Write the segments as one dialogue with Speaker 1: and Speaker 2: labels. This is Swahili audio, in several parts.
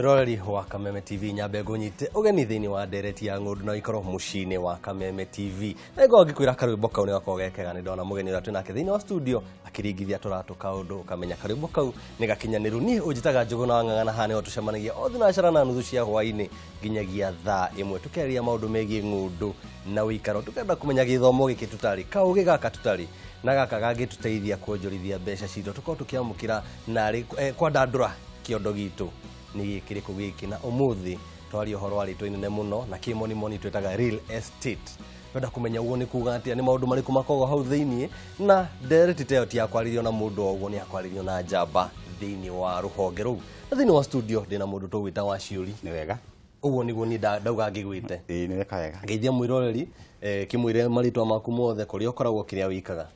Speaker 1: Mwiroreri wa Kameme TV nyambe ngunyite ugeni thiini wa ndereti ya ng'undu na ikoro mucini wa Kameme TV nego ngikwira karwimbo kau ni gako gekega ni ndona mugeni uria twina thiini wa studio akiringithia turatuka undu ukamenya karwimbo kau ni gakinyaniru ni unjitaga Njuguna wa Ng'ang'ana hane o tucemanagia o thinacara na nuthu cia hwaini nginyagia thaa imwe tukeria maundu megie ng'undu na uikaro tukenda kumenya githomo giki tutari kaugi gaka tutari na gaka gagituteithia kuonjorithia mbeca cito tuko tukiamukira na kwa dandura kiondo gitu ni kiriko giki na umuthi twari uhoro ari twinene muno na kimoni moni twetaga real estate twenda kumenya ugo ni kuga atia ni maundu mariku makogo hau thiini na ndereti teo ti akwaririo na mundu ugo ni akwaririo na njamba thiini wa ruhonge ru thiini wa studio ndina mundu tugwita wa ciuri
Speaker 2: ni wega
Speaker 1: ugo niguo ni ndauga ngigwite
Speaker 2: ni wega wega
Speaker 1: ngeithia mwiroreri kimwire maritwa maku mothe kuri ukoragwo kiria wikaga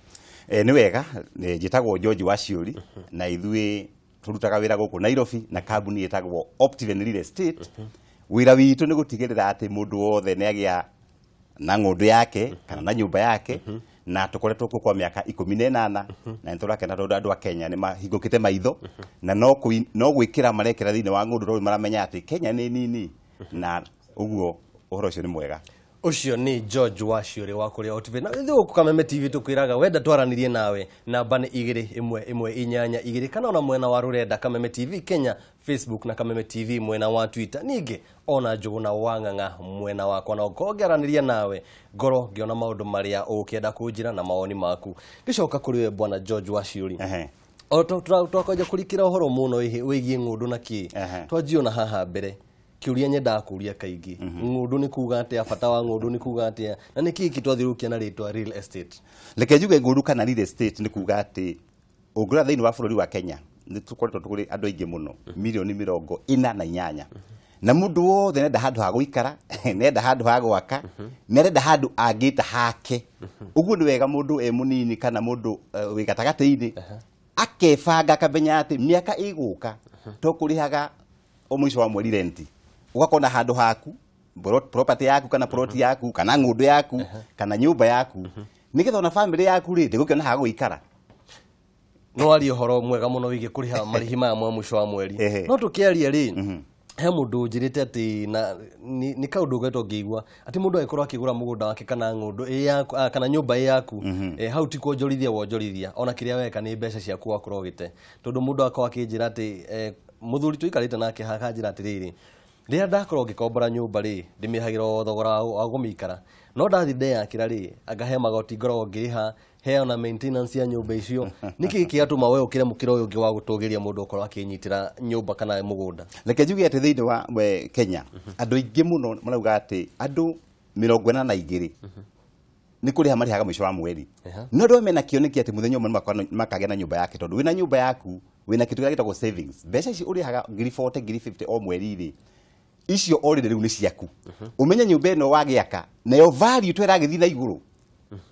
Speaker 2: ni wega njitagwo George wa ciuri na ithui turutaga wira guku Nairobi na kambuni yetagwo Optiven Real Estate wira witu ni gutigirira ati mundu wothe ni agia na ng'undu yake kana na nyumba yake na tukoretwo kwa miaka 18 na nturakena tondu andu a Kenya ni mahingukite maitho na no gwikira marekera thiini wa ng'undu ro maramenya ati Kenya ni nini na uguo uhoro ucio ni mwega
Speaker 1: ucio ni George wa ciuri wa kuria Optiven na ithu Kameme TV tukwiraga wenda twaranirie nawe namba ni 211 kana ona mwena wa rurenda Kameme TV Kenya Facebook na Kameme TV mwena wa Twitter ninge ona Njuguna wa Ng'ang'a mwena wakwa na ukongeranirie nawe ngoro ngiona maundu maria ukienda kunjira na maoni maku gicoka kuri we bwana George wa ciuri twakoja kurikira uhoro muno wigie ng'undu na ki twajiona haha mbere kiuria nyenda kuria kaingi ng'undu ni kuga atia afata wa ng'undu ni kuga atia na niki kitwathirukia na ritwa real estate
Speaker 2: leke juge ng'undu kana real estate ni kuga ati ungura thiini wa bururi wa Kenya ni tukoretwo tukuri andu aingi muno milioni 48 na mundu wothe nenda handu ha guikara nenda handu ha gwaka nenda handu angita hake uguo ni wega mundu munini kana mundu wi gatagati-ini akebanga kamenya ati miaka iguka tukurihaga o mwisho wa mweri renti ugakona handu haku property yaku kana plot yaku kana ng'undu yaku kana nyumba yaku nigetha na family yaku ri ndigukiona ha guikara
Speaker 1: no ari uhoro mwega muno wige kuriha marihi ma mwisho wa mweri no tukiaria ri he mundu njirite ati na ni kaundu geto ngigwa ati mundu aikorwo akigura mugunda wake kana ng'undu yaku kana nyumba yaku hau ti kuonjorithia wonjorithia ona kiria weka ni mbeca ciaku wakorwo gite tondu mundu akwa akinjira ati muthuri tuikarite nake hakanjira atiriri ria ndakorwo ngikombora nyumba ri ndimihagiro thogora wa gumikara no ndathi ndeyakira ri agahe magoti ngorwo ngiriha he ona maintenance ya nyumba icio niki kiatuma we ukire mukiro uyu ngi wa gutugiria mundu ukorwo akinyitira nyumba kana mugunda
Speaker 2: leke juge ati thiini wa Kenya andu aingi muno marauga ati andu 42 ni kuriha marihaga mwisho wa mweri no ndo mena kioneki ati muthenya umwe makagena na nyumba yake tondu wina nyumba yaku wina kitu gitagwo savings mbeca ici urihaga 40 50 o mweri ri icio already riu ni ciaku umenya nyumba ino wagiaka nayo value tweragithi na iguru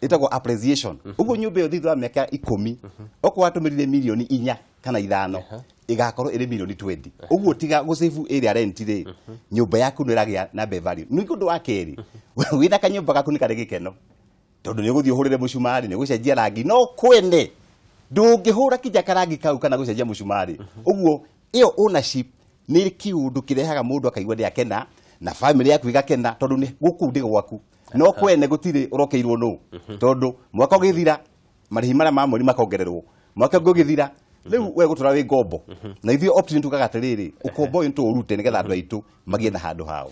Speaker 2: itagwo appreciation uguo nyumba iyo thitha miaka 10 okwa atumirire milioni 4 kana 5 igakorwo iri milioni 20 uguo tiga gusave area rent ri nyumba yaku no iragia na be value ni kundu wa keri wina kanyumba gaku ni kare gikeno tondu ni guthii uhurire mucumari ni gucenjia rangi no kwene ndungihura kija karangi kau kana gucenjia mucumari uguo iyo ownership ni kiundu kirehaga mundu akaigwa ndi akena na family yaku igakena tondu ni guku ndi gwaku no kwene gutire urokeirwo no tondu mwaka ugithira marihi mara ma mweri makongererwo mwaka ugithira riu we gutura wi ngombo na ithio option tukaga atiriri ukombo into urute nigetha andu aitu magie na handu hao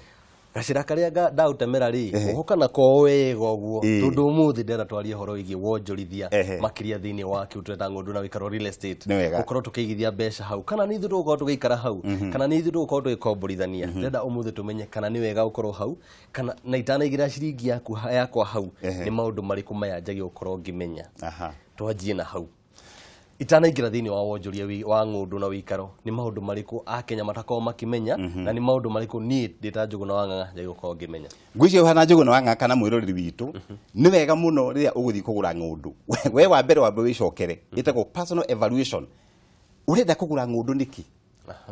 Speaker 1: gacira karia ndautemera ri uhoka na ko wega uguo tondu umuthi ndera twarie horo igi wonjorithia makiria thiini wa kiuteta ng'undu na wikaro real estate ukorwo tukigithia mbeca hau kana ni ithu tukorwo tugiikara hau kana ni ithu tukorwo tugikomborithania ndenda umuthi tumenye kana ni wega ukorwo hau kana na itanaigira ciringi yaku yakwa hau ni maundu mariku maya njagi ukorwo ngimenya twanjie na hau itanaingira thiini wa wonjoria wa ng'undu na wikaro ni maundu mariku a Kenya matakoo makimenya na ni maundu mariku ni ndita Njuguna wa Ng'ang'a njagi ukorwo ngimenya
Speaker 2: ngwicio hana Njuguna wa Ng'ang'a kana mwiroreri witu ni wega muno riria uguthi kugura ng'undu we wa mbere wicokere itagwo personal evaluation urenda kugura ng'undu niki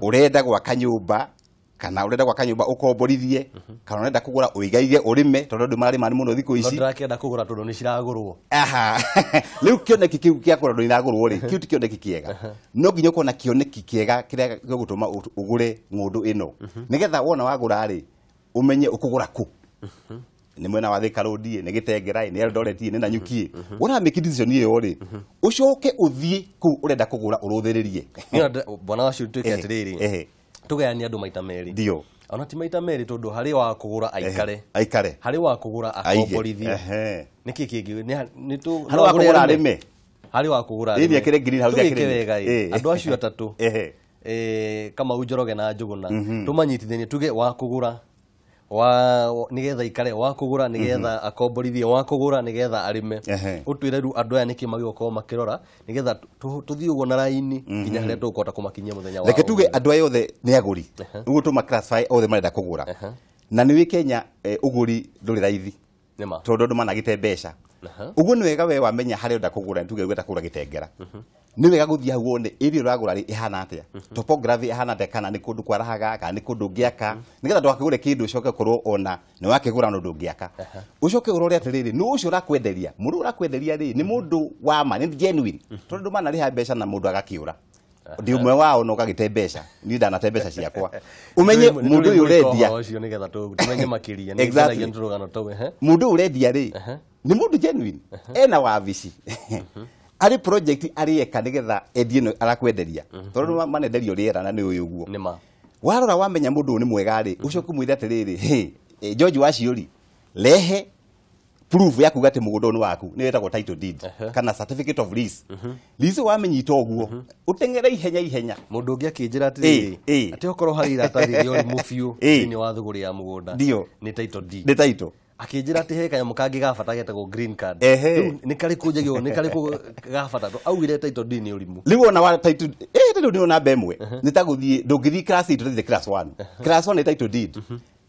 Speaker 2: urenda gwaka nyumba kana urenda gwaka nyumba ukomborithie kana urenda kugura uigaige urime tondu ndu marari mani muno thiku ici
Speaker 1: no ndakenda kugura tondu ni ciragurwo
Speaker 2: aha riu kioneki kiu kia kugura ndinagurwo ri kiu ti kioneki kiega no nginya ukorwo na kioneki kiega kiria gigutuma ugure ngundu ino nigetha wona wagura ri umenye ukugura ku ni mwena wa Thika Road ni Gitengera ni Eldoret ni Nanyuki wona make decision iyo ri ucoke uthie ku urenda kugura uruthiririe
Speaker 1: bwana wa citu ketiriri tugayania andu maita meri
Speaker 2: ndio
Speaker 1: ona ti maita meri tondu hari wa kugura aikare hari wa kugura akomborithie niki kingi ni tu
Speaker 2: hari wa kugura arime
Speaker 1: hari wa kugura
Speaker 2: arime ni akire green house
Speaker 1: akire andu acio atatu kama Njoroge na Njuguna tumanyitithanie tuge wa kugura nigetha ikare wa kugura nigetha akomborithie wa kugura nigetha arime utwire ru andu aya niki magiokorwo makirora nigetha tuthii uguo na raini nginya haria tukota kumakinyia muthenya wa
Speaker 2: reke tuge andu aya othe ni aguri uguo tuma classify othe marenda kugura na ni wi Kenya uguri nduri raithi
Speaker 1: nima
Speaker 2: tondu andu managite mbeca uguo ni wega we wamenya haria unda kugura tuge gweta kugura Gitengera ni wega guthia hau wone area uragura ri ihana atia topography ihana atia kana ni kundu kwarahaga kana ni kundu ngiaka nigetha ndwakigure kindu ucoke korwo ona ni wakigura ndu ngiaka ucoke urore atiriri ni ucio urakwenderia mundu urakwenderia ri ni mundu wa ma ni genuine tondu mana riha mbeca na mundu agakiura ndi umwe wao no kagite mbeca ni ndanate mbeca ciakwa umenye mundu uyu urendia
Speaker 1: ucio nigetha tumenye makiria ni ngenagia nturugano tau
Speaker 2: mundu urendia ri ni mundu genuine ena wabici ari project ari eka nigetha endie arakwenderia tondu manenderio riera na ni uyu uguo
Speaker 1: nima
Speaker 2: warora wamenya mundu ni mwega ri ucio kumwira atiriri George Waciuri lehe proof ya kuga ati mugundo ni waku ni wetagwo title deed kana certificate of lease lease wamenyita oguo utengere ihenya
Speaker 1: mundu ungi akinjira atiriri ati okorwo hari iratathi rio mufiu ni wa thuguri ya mugunda ni title deed
Speaker 2: ni title
Speaker 1: akinjira ati he kanyamu kangi gabata getagwo green card ni kari kunjagio ni kari gabata augire title deed ni urimu
Speaker 2: riu ona wa title ndio ni ona bemwe ni taguthie ndungithi class 2 tuthie class 1 class 1 ni title deed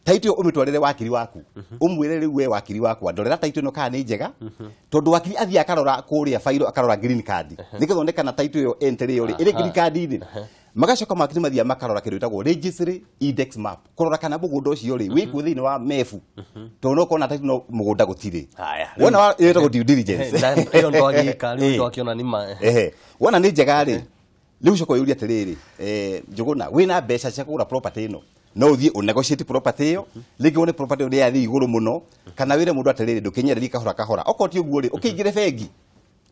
Speaker 2: title umitwarire wakiri waku umwire riu we wakiri waku andorera title no kana ni njega tondu wakiri athia akarora kuria failo akarora green card nikethondeka na title yo entry yo iri green card ni magacoka makiri mathia makarora kindu itagwo registry index map kurora kana mugunda ucio ri wi ku thiini wa mefu tondu no kona title no mugunda gutiri wona wa itagwo due diligence
Speaker 1: iyo ndo agika riu ndo akiona nima
Speaker 2: wona ni njega ri riu coko yuri atiriri Njuguna wina mbeca cia kugura property ino no uthie unegotiate property yo lingi one property uri yathi iguru muno kana wire mundu atiriri ndukinyereri kahora okoti uguo ri ukingire bengi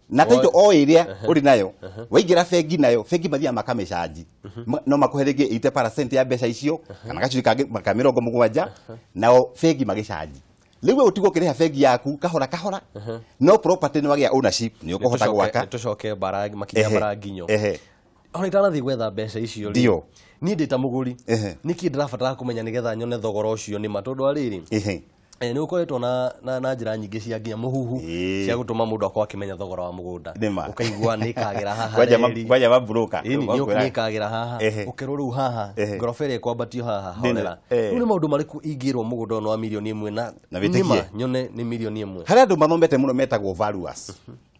Speaker 2: na title o iria uri nayo waingira bengi nayo bengi mathia makamecaji no makuherege 80% ya mbeca icio kana gacuri ka 70 nao bengi magicaji riu utigo kiriha bengi yaku kahora no property ni wagia ownership ni ukuhota gwaka
Speaker 1: tucoke baragi makinya baraginyo ona itanathi gwetha mbeca icio
Speaker 2: ndio
Speaker 1: ni ndita muguri niki ndirabatara kumenya nigetha nyone thogora ucio ni matondu ariri ni ukoretwo na njira nyingi cia nginya muhuhu cia gutuma mundu akwa akimenya thogora wa mugunda ukaigua ni kagira haha
Speaker 2: kwaja mabroka
Speaker 1: ni kagira haha ukero riu haha ngorofere kwambatio haha horera ni maundu mariku ingirwo mugunda ono wa milioni 1 na nima nyone ni milioni 1
Speaker 2: haria andu mathomete muno metagwo valuers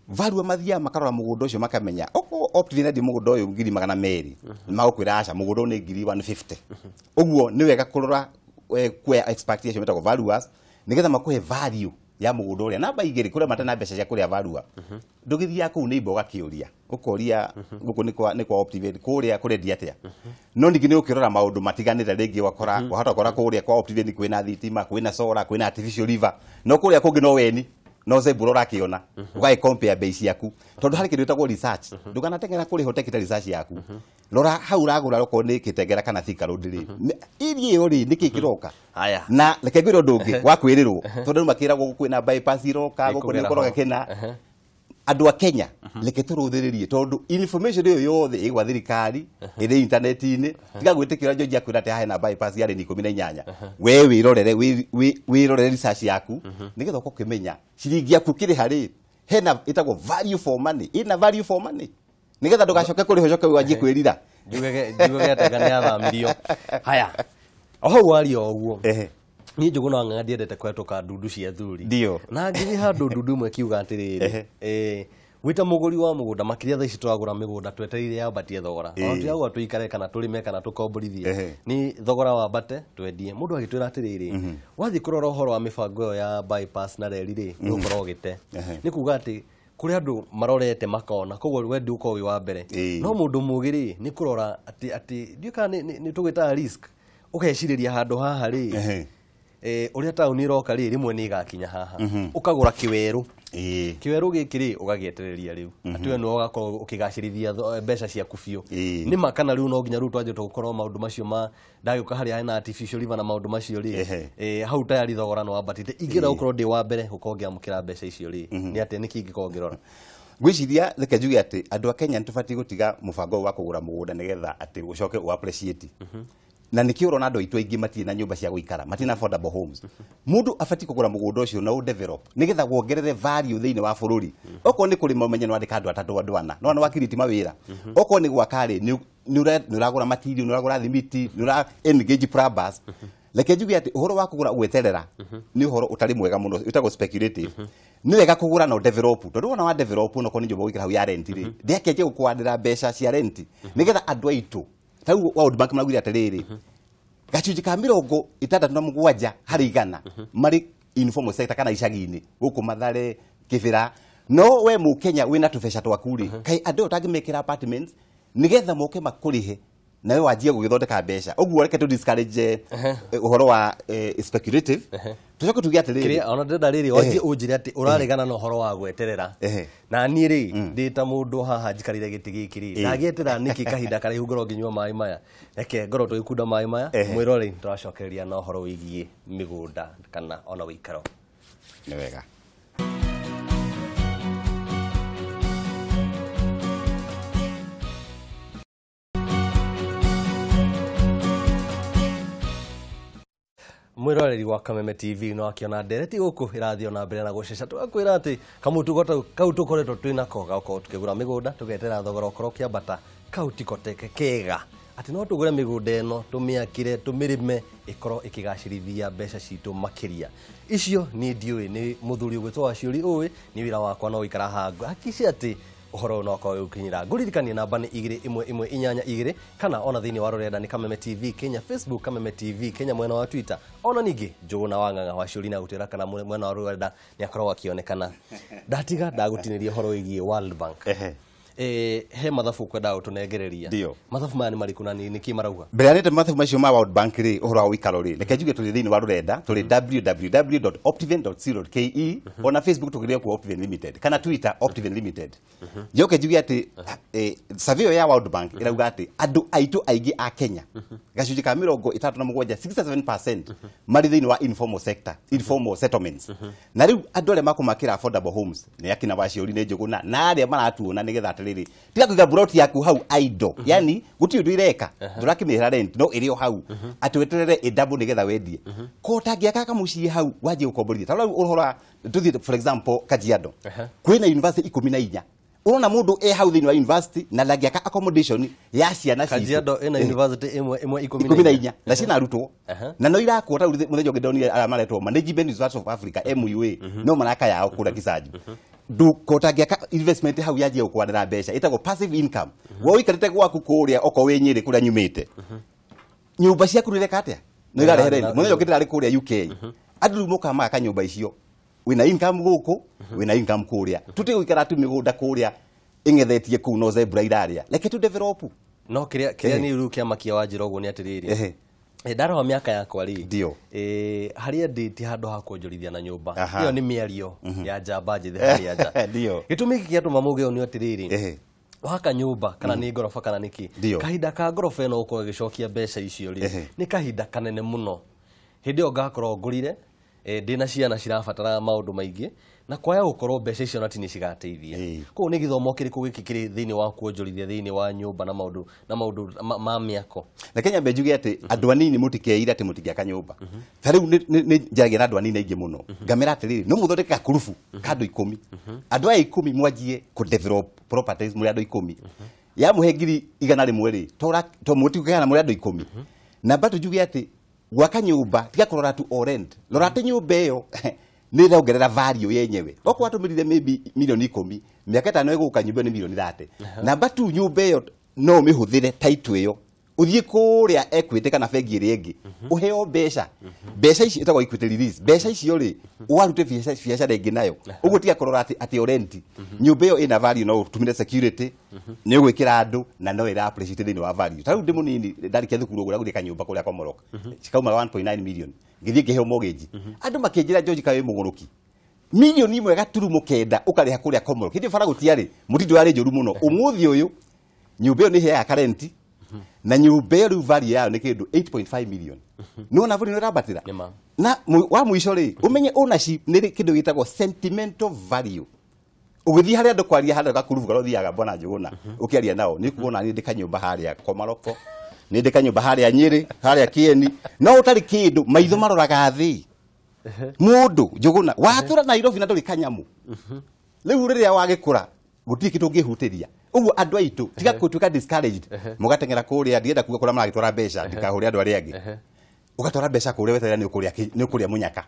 Speaker 2: value mathia makarora mugunda ucio makamenya oko option ndi mugunda uyu 200 magukwira aca mugunda ni 150 uguo ni wega kurora kwa expectation metagwo valuers nigetha makuhe value ya mugunda uria namba igiri kuria matana mbeca cia kuria value ndugithia ku ni mboga kiuria ukoria guku ni kwa optivate kuria kurendia atia no ningi ni ukirora maundu matiganire ringi wakora wahota kora kuria kwa optivate kwina thitima kwina solar kwina artificial river no kuria kungi no weni no ze burora kiona ugai compare base yaku tondu hari kindu itagwo research nduganatengera kuri hotekita research yaku rora hau ragura roko ni Kitengera kana Thika Road ri irie uri niki kiroka
Speaker 1: haya
Speaker 2: na reke gwiro ndungi wa kwirirwo tondu makiragwo kwina bypass iroka guku ni koroga kena andu a Kenya reke turuthiririe tondu information iyo yothe igwa thirikari iri internet-ini tiga gwitikira George akwira ati haena bypass yari ni 18 we wirorere research yaku nigetha ukimenya ciringi yaku kiri hari hena itagwo value for money ina value for money nigetha ndugacoke kuri hocoke wanjie kwirira
Speaker 1: njugege atengane athamirio haya oho wari oguo ni Njuguna ng'andiendete kwetuka ndundu cia thuri
Speaker 2: ndio
Speaker 1: na ngiri handu ndundu imwe kiuga atiriri wita muguri wa mugunda makiria thaa ici twagura migunda twetereire yambatie thogora no tiago tuikare kana turime kana tukomborithie ni thogora wa bate twendie mundu agitwira atiriri wathi kurora uhoro wa mibango yo ya bypass na reli ri nukorwo gite ni kuga ati kuri andu marorete makona koguo wendi uko wa mbere no mundu mugiri ni kurora ati ndiuka ni tugita risk ukeshiriria handu haha ri uria tauni iroka ri rimwe ni igakinya haha ukagura kiweru kiweru gikiri ugagietereria riu atiwe no ugakorwo ukigacirithia mbeca cia kufio ni makana riu no nginya riu twaje tukorwo maundu macio ma ndagĩuka hari hena artificial liver na maundu macio ri hau tayari thogora no wambatite ingira ukorwo ndi wa mbere ukongia mukira mbeca icio ri ni ati niki ngikorwo ngirora
Speaker 2: gwiciria reke njuge ati andu a Kenya ntubati gutiga mubango wa kugura mugunda nigetha ati ucoke u appreciate na nikio rona andu aitu aingi matie na nyumba cia guikara matina affordable homes mundu afati kugura mugunda ucio na u develop nigetha guongerere value thiini wa bururi oko ni kurima umenye no andika andu atatu andu ana no wakiriti mawira oko ni gwakari ni uragura material ni uragura thimiti ni ura engage plumbers reke njuge ati uhoro wa kugura gweterera ni uhoro utari mwega muno utago speculative ni wega kugura no develop tondu wana wa develop no ko ni nyumba gwikara hu ya rent ri ndiakeje gukwandira mbeca cia rent nigetha andu aitu tau World Bank maragwira atiriri gachunji ka 67 hari 100 mari informal sector kana icagi-ini guku Mathare Kibira no we mu Kenya wina tubesha twakuri kai andu utangimekira apartments nigetha moke makurihe nawe wajie gugithondeka mbeca uguo reke tu discourage uhoro wa speculative tucoke tugia atiriri
Speaker 1: ona ndenda riri wajie unjire ati uraregana na uhoro wa gweterera na ni ri ndita mundu haha njikarire giti gikiri ndagietera niki kahinda kari ngoro nginywa mai maya reke ngoro twikunda mai maya mwirore turacokereria na uhoro wigie migunda kana ona wikaro
Speaker 2: ni wega
Speaker 1: mwiroreri wa Kameme TV no akiona ndereti guku irathio na mbere na guceca tugakwira ati kamutugo kau tukoretwo twinako gauko tukigura migunda tugetera thogora okoro kiambata kau tikoteke kega ati no tugure migunda eno tumiakire tumirime ikoro ikigacirithia mbeca citu makiria icio ni ndiui ni muthuri gwitwo wa ciuri uwi ni wira wakwa no ikara hangu akici ati uhoro no kwa ukinyira nguririkanie namba ni 2112 kana ona thini wa rurenda ni Kameme TV Kenya Facebook Kameme TV Kenya mwena wa Twitter ona ningi Njuguna wa Ng'ang'a wa ciuri na gutira kana mwena wa rurenda ni akorwo akionekana ndatiga ndagutinirie horo igie World Bank he mathafu kwenda utunengereria mathafu maya ni mariku na ni kimarauga
Speaker 2: beranete mathafu macio ma World Bank ri uhoro wa wikaro ri reke njuge tuli thini wa rurenda tuli www.optiven.co.ke ona Facebook tugiria ku Optiven Limited kana Twitter Optiven Limited joke njuge ati survey ya World Bank irauga ati andu aitu aingi a Kenya gacunji ka 37% mari thini wa informal sector informal settlements na riu andu ale makumakira affordable homes ni akina baciuri ni Njuguna na aria maratuona nigetha riri tiga kuiga buroti yaku hau idle yani guti undu ireka turakimira rent no irio hau atweterere double nigetha wendie ko tangiaka kamucii hau waje ukomborithia tara uhora tuthi for example Kajiado kwina university 14 urona mundu hau thini wa university na langiaka accommodation ya ciana citu
Speaker 1: Kajiado ina university imwe
Speaker 2: 14 na cina arutwo na no irakuo ta muthenyo ngidoni amaretwo Management University of Africa MUA no maraka yao kura Kisaji du kotagiaka investment hau yaje ukwandira mbeca itago passive income wo ikarite gwaku kuria oko wenyire kuria nyumite nyumba cia kurireka atia no irarehere muthenyo ngidira ri kuria UK andu muka maka nyumba icio wina income guku wina income kuria tuti guikara tu migunda kuria ingethetie ku no zebra iraria leke tu develop
Speaker 1: no kiria ni ru kiamakia wa Njorogu ni atiriri ndaro miaka yakwa ri haria nditi handu ha kuonjorithia na nyumba iyo ni miario ya njamba njithi haria nja gitumi giki atuma muge oni atiriri waka nyumba kana ni ngorofa kana niki kahinda ka ngorofa eno uko gicokia mbeca icio ri ni kahinda kanene muno hindi o ngakorwo ngurire ndina ciana cirabatara maundu maingi na kwaya gukorwo mbeca icio na tini cigateithia ko ni githomo kiriku gikikiri thini wa kuonjorithia thini wa nyumba na maundu ma miako
Speaker 2: na Kenya benjuge ati andu anini mutikeira ati mutigiaka nyumba tariu ni njagira andu anini aingi muno ngamera atiriri no muthondeka kurufu kandu 10 andu ai 10 mwanjie ku develop properties muri andu 10 ya muhengiri igana rimwe ri to mutigana muri andu 10 na bado juge ati gwaka nyumba tiga kurora tu orend rora te nyumba iyo nä rongerera value yenyewe okorwo atũmĩrire maybe milioni 10 mĩaka 5 ĩgũka nyũmba nĩ milioni 30 namba 2 nyũmba ĩyo no ũmĩhũthĩre title ĩyo uthie kũrĩa Equity kana bengi ĩrĩa ĩngĩ ũheo mbeca ici ĩtagwo equity release mbeca icio rĩ warute biacara ĩngĩ nayo ũguo tiga kũrora atĩ rent nyũmba ĩyo ĩna value no ũtũmĩre security nĩ ũgwĩkĩra andũ na no ĩra appreciate thĩinĩ wa value tarĩu ndĩ mũnini ndarĩkia thukuru ũguo ndagũrire kanyũmba kũrĩa Komoroka cikauma 1.9 million ngĩthiĩ ngĩheo mortgage andũ makĩnjĩra George kawe mũgũrũki milioni 1.9 ũkarĩha kũrĩa Komoroka hĩndĩ bara gũtiarĩ mũtindi warĩ njũru mũno ũmũthĩ ũyũ nyũmba ĩyo nĩ heaga karenti na nyũmba ĩyo rĩu value yayo nĩ kĩndũ 8.5 million no na value nĩrabatĩra na wa mũico rĩ ũmenye ownership nĩ kĩndũ gĩtagwo sentimental value ũgĩthiĩ harĩa andũ kwaria harĩa gakurubu karĩa ũthiaga Bwana Njũgũna ũkĩaria nao nĩ kuona nĩ ndĩ kanyũmba harĩa Komaroko nĩ ndĩ kanyũmba harĩa Nyĩrĩ harĩa Kĩeni no ũtarĩ kĩndũ maitho maroraga thĩ mũndũ Njũgũna watũra Nairobi na ndũrĩ kanyamũ rĩu rĩrĩa wagĩkũra gũtirĩ kĩndũ ũngĩhutĩria uguo andũ aitũ tiga gũtuĩka discouraged mũgatengera kũrĩa ndienda kuga kũrĩa maragĩtwara mbeca ndikahũrĩa andũ arĩa angĩ ũgatwara mbeca kũrĩa weterera nĩ ũkũrĩa mũnyaka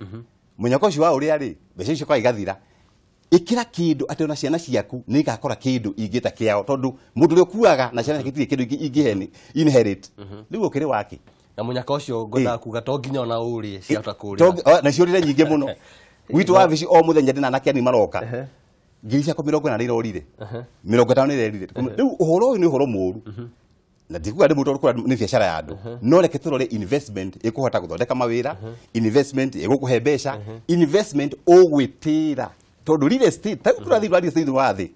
Speaker 2: mũnyaka ũcio wa ũrĩa rĩ mbeca icio kwa igathira ikira kĩndũ atĩ ona ciana ciaku nĩ igakora kĩndũ ingĩta kĩao tondũ mũndũ ũrĩa ũkuaga na ciana ciake kĩndũ ingĩhe inherit rĩu ũkĩrĩ wake
Speaker 1: na mũnyaka ũcio ngwendaga kuga to nginya ona ũrĩe ciata kũrĩa
Speaker 2: na ciũrire nyingĩ mũno gwitũ wabici o mũthenya ndĩna anake anini maroka ngiri ciakwa 40 nĩ irorire 50 nĩ irorire rĩu ũhoro ũyũ nĩ ũhoro mũru na ndikuga ndĩ mũtoro kũra nĩ biacara ya andũ no reke tũrore investment ĩkũhota gũthondeka mawĩra investment ĩgũkũhe mbeca investment ũgwĩtĩra tondũ real estate ta tũrathiĩ real estate wa thĩ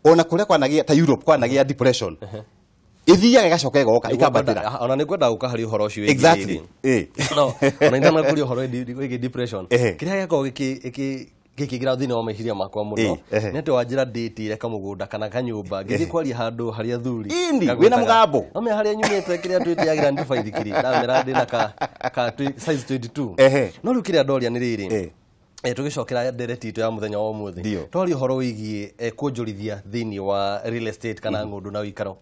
Speaker 2: ona kũrĩa kwanagia ta Europe kwanagia depression ithiaga gacoka ĩgoka ĩkambatĩra
Speaker 1: ona nĩ kwenda gũka harĩ ũhoro ũcio
Speaker 2: exactly
Speaker 1: no ona ndana kũrĩ ũhoro wĩgiĩ depression kĩrĩa gĩkoragwo gĩkĩgira thĩinĩ wa meciria makwa mũno nĩ atĩ wanjĩra ndĩtire kamũgũnda kana kanyũmba ngĩthiĩ kwaria handũ harĩa thuri
Speaker 2: wĩna mũgambo
Speaker 1: ame harĩa nyumĩte kĩrĩa twĩtĩagĩra ndibaithikiri ndamera ndĩna ka size 22 no rĩu kĩrĩa ndoria nĩ rĩrĩ tũgĩcokera ndereti itũ ya mũthenya wa ũmũthĩ twaria ũhoro wĩgiĩ kuonjorithia thĩinĩ wa real estate kana ng'ũndũ na ũikaro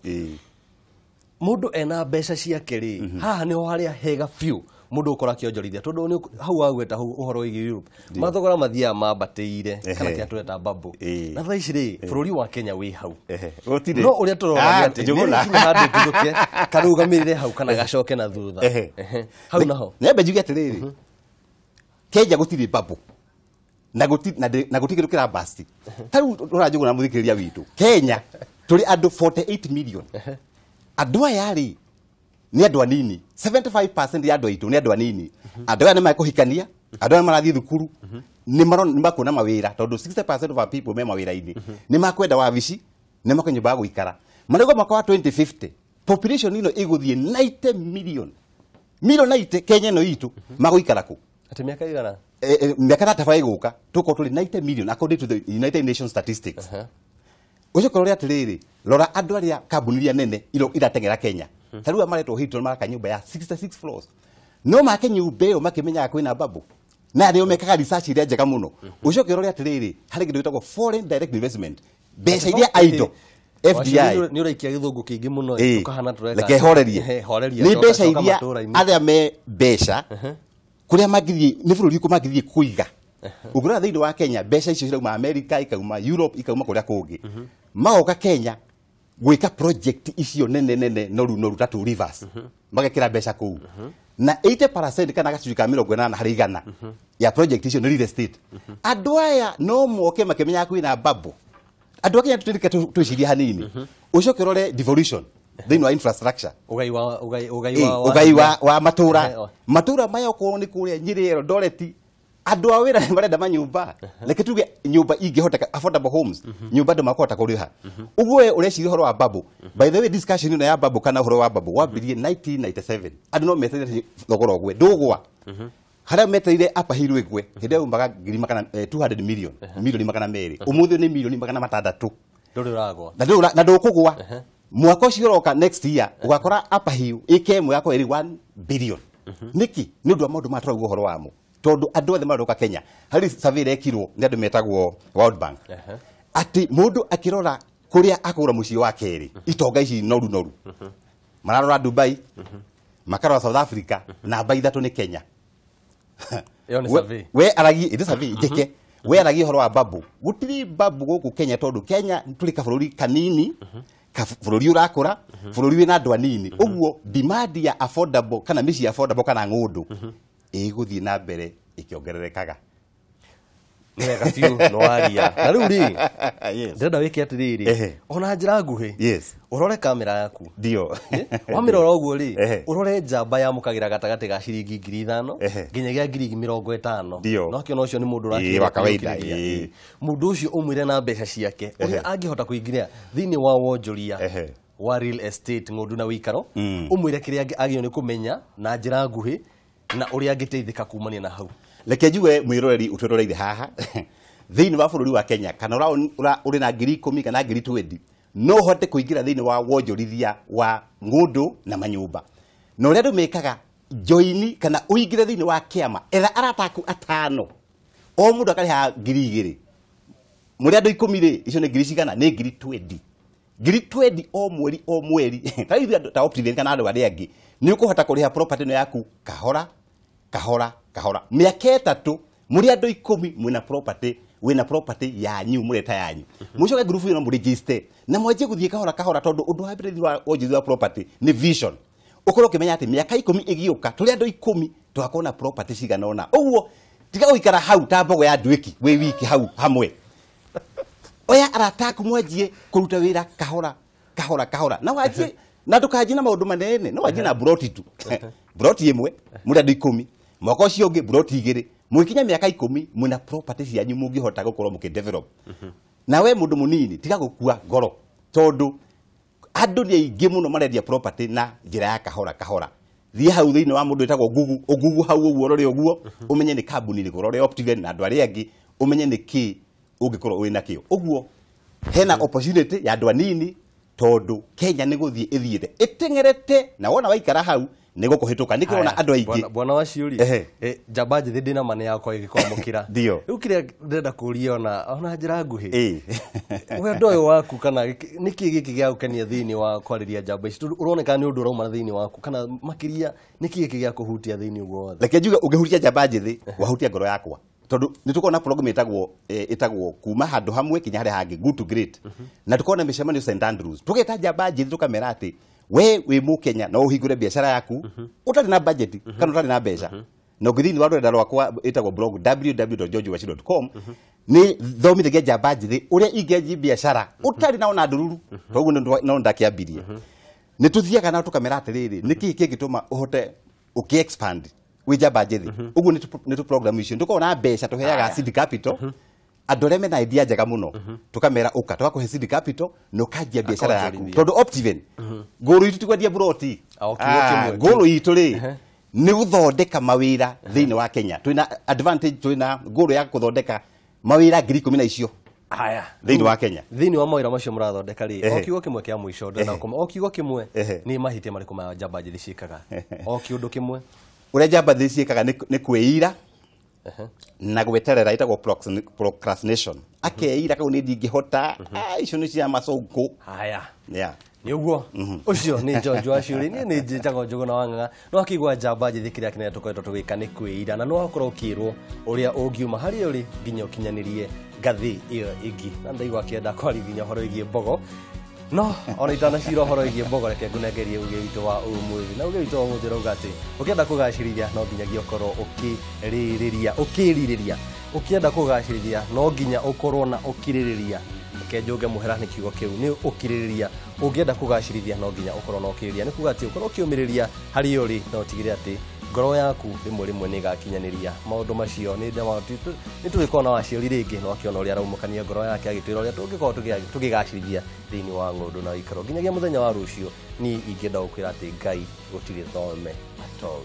Speaker 1: mũndũ ena mbeca ciake rĩ haha nĩho harĩa hega biũ mũndũ ũkora kĩonjorithia tondũ hau wagweta hau ũhoro wĩgiĩ Europe mathogora mathiaga mambatĩire kana kĩrĩa tweta bubble na thaa ici rĩ bũrũri wa Kenya wĩ hau no ũrĩa tũrona atĩ nĩ handũ kĩthũkie karũgamĩrĩre hau kana gacoke na thutha hau naho
Speaker 2: nĩambe njuge atĩrĩrĩ Kenya gũtirĩ bubble na gũtirĩ kĩndũ kĩrabasti tarĩu rora Njũgũna mũthikĩrĩria witũ Kenya tũrĩ andũ 48 million andũ aya rĩ nĩ andũ anini 75% ya andũ aitũ nĩ andũ anini andũ aya nĩ makũhikania andũ aya marathiĩ thukuru nĩ makuona mawĩra tondũ 60% of our people me mawĩra-inĩ nĩ makwenda wabici nĩ makwenda nyũmba ya gũikara marauga mwaka wa 2050 population ino ĩgũthiĩ 90 million 90 Kenya ĩno itũ magũikara kũ
Speaker 1: atĩ mĩaka igana
Speaker 2: mĩaka tataba ĩgũka tũkorwo tũrĩ 90 million according to the United Nations statistics ũcoka rore atĩrĩrĩ rora andũ arĩa kambuni iria nene iratengera Kenya tarĩu maretwo Hilton maraka nyũmba ya 66 floors no make nyũmba ĩyo makĩmenyaga kwĩna bubble na arĩo mekaga research iria njega mũno ũcoke rore atĩrĩrĩ harĩ kĩndũ gĩtagwo foreign direct investment mbeca iria idle FDI
Speaker 1: nĩ ũraikia gĩthũngũ kĩingĩ mũno tũkahana tũreka
Speaker 2: reke horerie nĩ mbeca iria arĩa me mbeca kũrĩa magithiĩ nĩ bũrũri ũkũ magithiĩ kũiga ũngĩrora thĩinĩ wa Kenya mbeca icio cirauma America ikauma Europe ikauma kũrĩa kũngĩ magoka Kenya gwĩka project icio nene noru ta Two Rivers magekĩra mbeca kũu na 80% kana gacunjĩ ka 80 harĩ igana ya project icio nĩ real estate andũ aya no moke makĩmenyaga kwĩna bubble andũ a Kenya twĩcirie hanini ũcoke rore devolution thĩinĩ wa infrastructure ũgai wa matũra maya okorwo nĩ kũrĩa Nyĩrĩ Eldoret andũ a wĩra nĩ marenda manyũmba reke tuge nyũmba ingĩhoteka affordable homes nyũmba andũ makũhota kũrĩha ũguo ũreciria ũhoro wa bubble by the way discussion ĩno ya bubble kana ũhoro wa bubble wambirie 1997 andũ no metereire thogora ũgwe ndũgwa harĩa metereire Upper Hill ĩgwe hĩndĩ ĩyo umbaga 200 million milioni 200 ũmũthĩ nĩ milioni 600
Speaker 1: ndũrĩ ũragwa
Speaker 2: na ndũkũgwa mwaka ũcio ũroka next year ũgakora Upper Hill ĩkemwe yako ĩrĩ 1 billion niki nĩ ũndũ wa maũndũ matarauga ũhoro wamo tondu andũ othe maroka Kenya harĩ survey rekirwo nĩ andũ metagwo World Bank ati mundu akirora kuria akura muciĩ wa kerĩ itonga ici noru mararora Dubai makarora South Africa namba ithatũ nĩ Kenya
Speaker 1: Iyo ni survey.
Speaker 2: We aragi it is survey jeke. We aragi horo wa babu. Gutiri babu guku Kenya tondu Kenya tuli ka bururi kanini. Ka bururi urakura, bururi wina andu anini. Uguo demand ya affordable kana misi affordable kana ngundu. Iguthie na mbere ikiongererekaga.
Speaker 1: Wega fiu no waria. Na riu ri.
Speaker 2: Yes.
Speaker 1: Ndenda wiki atiriri. Ona njira nguhi.
Speaker 2: Yes.
Speaker 1: Urore kamera yaku.
Speaker 2: Dio.
Speaker 1: Wamirora uguo ri. Urore njamba ya mukagira gatagati ga ciringi 5,000 nginyagia 50,000. No kio ucio ni mundu
Speaker 2: rakira wa kawaida.
Speaker 1: Mundu ucio umwire na mbeca ciake. Uria angihota kuingiria thini wa wonjoria. Wa real estate ngundu na wikaro. Umwire kiria agio ni kumenya na njira nguhi na uria angiteithika kumania na hau.
Speaker 2: Leke njue mwiroreri utweroreire haha thini wa bururi wa Kenya kana uri na 10,000 kana 20,000 no hote kuingira thini wa wonjorithia wa ngundu na manyumba no ria mekaga joini kana uingire thini wa kiama etha arataku atano o mundu akariha 2,000 muri andu 10 ri icio ni 20 ni 20 o mweri taithia ta option kana andu aria angi ni ukuhota kuriha property no yaku kahora miaka 3 muri andu 10 mwina property yanyu mureta yanyu mucoke group ino mu register na mwaje guthie kahora tondu undu wa mbere wa ojithi wa property ni vision ukoro kimenya ati miaka 10 igiuka tuli andu 10 twakona property cigana ona uguo tiga guikara hau ta mbogo ya ndwiki we wiki hau hamwe oya arataku mwajie kuruta wira kahora na wajie na tukaji na maundu manene no wajie na broti tu broti imwe muri andu 10 mwaka ucio ungi broti 2 mwikinya miaka 10 mwina property cianyu mungihota gukorwo mukidevelop na we mundu munini tiga gukua ngoro tondu andu ni aingi muno marendia property na njira ya kahora thie hau thiini wa mundu etagwo gugu hau uguo rore uguo umenye ni kambuni ri rore Optiven na andu aria angi umenye ni ki ungikorwo wina kio uguo hena opportunity ya andu anini tondu Kenya ni guthie ithiite itengerete na wona waikara hau nego kuhituka nikirona andu aingi
Speaker 1: bwana wa ciuri njamba njithi ndina mane yakwa igikwamukira riu kiria ndenda kuria ona njira nguhi we ndoyo waku kana niki giki gia ukenia thini wa kwariria njamba ici uroneka ni undu urauma thini waku kana makiria niki giki gia kuhutia thini uguo
Speaker 2: leke njuga ungihutia njamba njithi wahutia ngoro yakwa tondu nitukona program itagwo kuma handu hamwe kinya hari hangi good to great na tukona mishemanio St Andrews tugeta njamba njithi tukamera ati we mu Kenya no uhingure biashara yaku utari na budget kana utari na mbeca no ngithini wa rwenda rwakwa itagwo blog www.georgewachi.com ni thomithagia njamba njithi uria ingeji biashara utari na ona ndururu toguo no ndakiambirie ni tuthiaga na tukamera atiriri niki kingituma uhote uki-expand wi njamba njithi uguo ni tu program icio ndukona mbeca tuheaga seed capital andu aria mena idea njega muno tukamera uka tugakuhe seed capital no kanjia biashara yaku tondu Optiven nguru itu tigwendia broti nguru itu ri ni guthondeka mawira thiini wa Kenya twina advantage twina nguru ya kuthondeka mawira 10,000 icio
Speaker 1: haya
Speaker 2: thiini wa Kenya
Speaker 1: thiini wa mawira macio murathondeka ri o kiugo kimwe kia mwisho ndona kuma o kiugo kimwe ni mahitia mariku ma njamba njithi cikaga o kiundu kimwe
Speaker 2: uria njamba njithi cikaga ni kweira na gweterera itagwo procrastination akeira kau ni ndingihota icio ni cia macungu
Speaker 1: haya ni uguo ucio ni George wa ciuri ni njitagwo Njuguna wa Ng'ang'a no akigwa njamba njithi kiria kinene tukoretwo tugika ni kwiira na no akorwo ukirwo uria ungiuma hari uri nginya ukinyanirie ngathi iyo ingi na ndaigwa kienda kwarithinya horo igie mbogo no ona itana ciro horo igie mbogo reke ngunengerie uge witu wa umuthi na uge witu wa umuthi rauga ati ukienda kugacirithia no nginyagia ukorwo ukiririria ukienda kugacirithia no nginya ukorwo na ukiririria kenjuge muherani kiugo kiu ni ukiririria ungienda kugacirithia no nginya ukorwo na ukiririria ni kuga ati ukorwo ukiumiriria hari uri no tigire ati ngoro yaku rimwe ni gakinyaniria maundu macio ni ndama ni tugikona waciori ringi no akiona uria raumukania ngoro yake agitwira uria tungikorwo tugigacirithia thiini wa ngundu na ikaro nginyagia muthenya wa rucio ni ingienda gukwira ati Ngai gutiri thome at all